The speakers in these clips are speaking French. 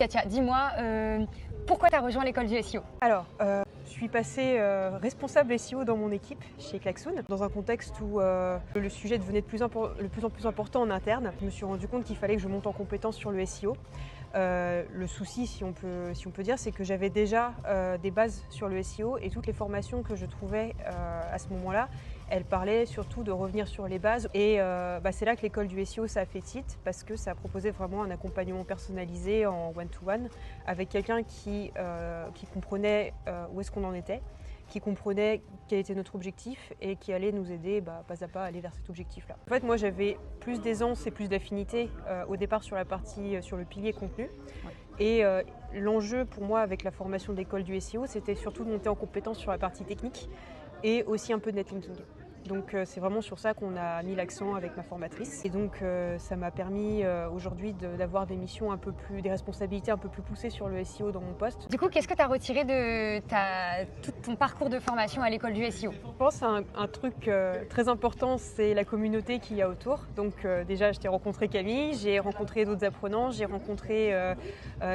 Katia, dis-moi, pourquoi tu as rejoint l'école du SEO? Alors, je suis passée responsable SEO dans mon équipe chez Klaxoon, dans un contexte où le sujet devenait de plus en plus important en interne. Je me suis rendu compte qu'il fallait que je monte en compétence sur le SEO. Le souci, si on peut dire, c'est que j'avais déjà des bases sur le SEO et toutes les formations que je trouvais à ce moment-là, elles parlaient surtout de revenir sur les bases. Et c'est là que l'école du SEO, ça a fait titre parce que ça proposait vraiment un accompagnement personnalisé en one-to-one avec quelqu'un qui comprenait où est-ce qu'on en était, qui comprenait quel était notre objectif et qui allait nous aider pas à pas à aller vers cet objectif-là. En fait, moi, j'avais plus d'aisance et plus d'affinité au départ sur la partie, sur le pilier contenu. Ouais. Et l'enjeu pour moi avec la formation de l'école du SEO, c'était surtout de monter en compétence sur la partie technique et aussi un peu de netlinking. Donc c'est vraiment sur ça qu'on a mis l'accent avec ma formatrice. Et donc ça m'a permis aujourd'hui d'avoir des missions des responsabilités un peu plus poussées sur le SEO dans mon poste. Du coup, qu'est-ce que tu as retiré de tout ton parcours de formation à l'école du SEO? Je pense qu'un truc très important, c'est la communauté qu'il y a autour. Donc déjà, je t'ai rencontré Camille, j'ai rencontré d'autres apprenants, j'ai rencontré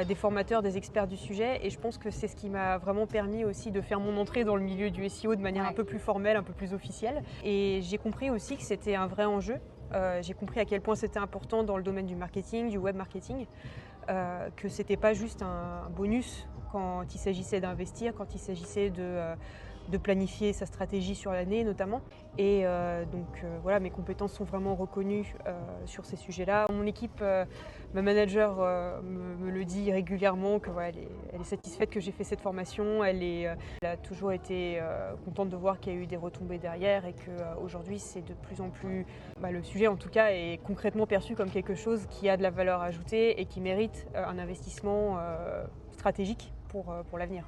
des formateurs, des experts du sujet. Et je pense que c'est ce qui m'a vraiment permis aussi de faire mon entrée dans le milieu du SEO de manière un peu plus formelle, un peu plus officielle. Et j'ai compris aussi que c'était un vrai enjeu. J'ai compris à quel point c'était important dans le domaine du marketing, du web marketing, que c'était pas juste un bonus quand il s'agissait d'investir, quand il s'agissait de planifier sa stratégie sur l'année notamment. Et voilà, mes compétences sont vraiment reconnues sur ces sujets-là. Mon équipe, ma manager me le dit régulièrement que voilà, elle est satisfaite que j'ai fait cette formation. Elle a toujours été contente de voir qu'il y a eu des retombées derrière et qu'aujourd'hui c'est de plus en plus, le sujet en tout cas est concrètement perçu comme quelque chose qui a de la valeur ajoutée et qui mérite un investissement stratégique pour l'avenir.